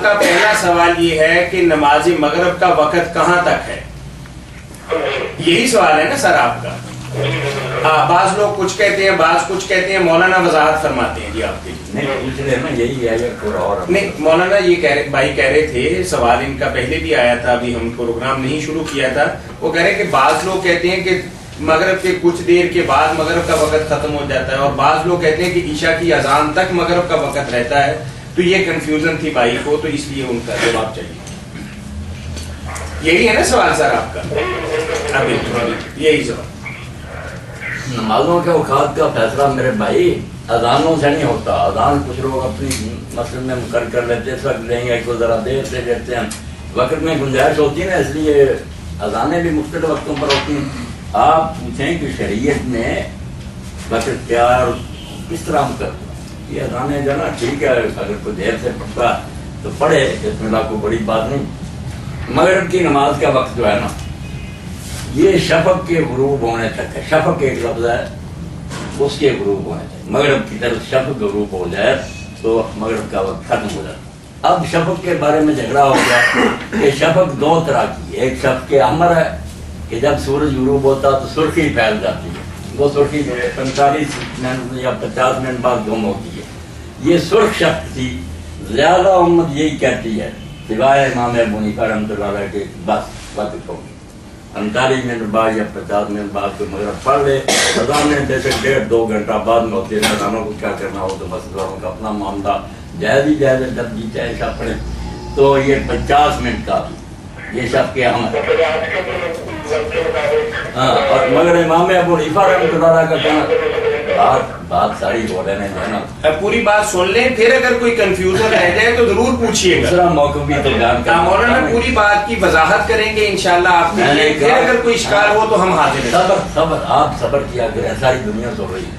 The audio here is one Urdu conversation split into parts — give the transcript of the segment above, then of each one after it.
کا پہلا سوال یہ ہے کہ نماز مغرب کا وقت کہاں تک ہے؟ یہی سوال ہے نا سر آپ کا؟ بعض لوگ کچھ کہتے ہیں، بعض کچھ کہتے ہیں. مولانا وضاحت فرماتے ہیں جی آپ کے. نہیں مولانا یہ بھائی کہہ رہے تھے، سوال ان کا پہلے بھی آیا تھا، ابھی ہم پروگرام نہیں شروع کیا تھا. وہ کہہ رہے کہ بعض لوگ کہتے ہیں کہ مغرب کے کچھ دیر کے بعد مغرب کا وقت ختم ہو جاتا ہے، اور بعض لوگ کہتے ہیں کہ عشاء کی اذان تک مغرب کا وقت رہتا ہے. تو یہ کنفیوژن تھی بھائی کو، تو اس لیے ان کا جواب چاہیے. یہی ہے نا سوال سر آپ کا؟ ابھی یہی سوال. نمازوں کے اوقات کا فیصلہ میرے بھائی اذانوں سے نہیں ہوتا. اذان کچھ لوگ اپنی مسجد میں مقرر کر لیتے ہیں، اس وقت لیں گے کو ذرا دیر سے دیتے ہیں، وقت میں گنجائش ہوتی ہے نا، اس لیے اذانیں بھی مختلف وقتوں پر ہوتی ہیں. آپ پوچھیں کہ شریعت میں وقت کیا اور کس طرح ہم کرتے ہیں. یہ اذانیں جو ہے نا ٹھیک ہے، اگر کوئی دیر سے پڑھتا تو پڑھے، اس میں کوئی بڑی بات نہیں. مغرب کی نماز کا وقت جو ہے نا یہ شفق کے غروب ہونے تک ہے. شفق ایک لفظ ہے، اس کے غروب ہونے تک، مغرب کی طرف شفق غروب ہو جائے تو مغرب کا وقت ختم ہو جاتا. اب شفق کے بارے میں جھگڑا ہو گیا کہ شفق دو طرح کی ہے. ایک شفق احمر ہے کہ جب سورج غروب ہوتا تو سرخی پھیل جاتی ہے، وہ سرخی 45 منٹ یا 50 منٹ بعد گم ہوتی ہے. یہ سرخ شفق تھی. زیادہ امت یہی کہتی ہے سوائے امام ابو حنیفہ رحمۃ اللہ علیہ کے بس وقت ہوگی 45 منٹ بعد یا 50 منٹ بعد تو مغرب پڑھ لے. اذان میں جیسے 1.5-2 گھنٹہ بعد میں ہوتی ہے، اذانوں کو کیا کرنا ہو تو بس والوں کا اپنا معاملہ جائز ہی جائز ہے، جب جی چاہے شب پڑھیں. تو یہ 50 منٹ کا یہ شب کے ہم اور مگر امام ابو حنیفہ رحمۃ اللہ علیہ کا کہنا بات ساری ہو رہے ہیں نا، پوری بات سن لیں، پھر اگر کوئی کنفیوژن رہ جائے تو ضرور پوچھیے گا. دوسرا موقع بھی تو جان کا مولانا پوری بات کی وضاحت کریں گے انشاءاللہ آپ کے لیے. پھر اگر کوئی اشکال ہو تو ہم حاضر ہیں. صبر آپ صبر کیا کریں. ساری دنیا سو رہی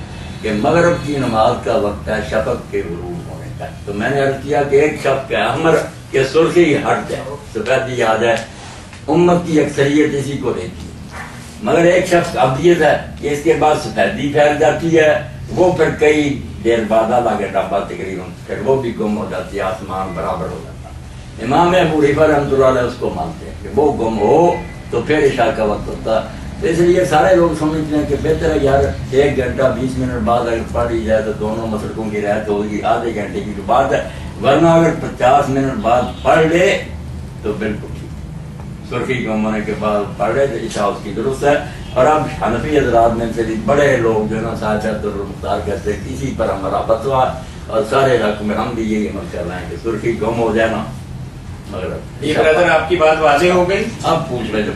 کہ مغرب کی نماز کا وقت ہے شفق کے غروب ہونے کا. تو میں نے عرض کیا کہ ایک شفق ہے احمر کہ سرخی ہٹ جائے، سفیدی آ جائے، امت کی اکثریت اسی کو دیتی ہے. مگر ایک شخص ابدیت ہے کہ اس کے بعد سفیدی پھیل جاتی ہے، وہ پھر کئی دیر بعد آدھا گھنٹہ بعد تقریباً پھر وہ بھی گم ہو جاتی ہے، آسمان برابر ہو جاتا ہے. امام ابو حنیفہ رحمۃ اللہ علیہ اس کو مانتے ہیں کہ وہ گم ہو تو پھر عشاء کا وقت ہوتا ہے. اس لیے سارے لوگ سمجھتے ہیں کہ بہتر ہے یار 1 گھنٹہ 20 منٹ بعد اگر پڑھ لی جائے تو دونوں مسلکوں کی رعایت ہوگی، آدھے گھنٹے کی تو بات ہے. ورنہ اگر 50 منٹ بعد پڑھ لے تو بالکل سرخی گم ہونے کے بعد پڑھ لے تو عشاء اس کی درست ہے. اور اب حنفی حضرات میں سے بھی بڑے لوگ جو ہے نا صاحب عبدالمختار کہتے ہیں اسی پر ہمارا فتویٰ، اور سارے علاقوں میں ہم بھی یہی عمل کر رہے ہیں کہ سرخی گم ہو جائے نا مغرب. یہ برادر آپ کی بات واضح ہو گئی. اب پوچھ لے جو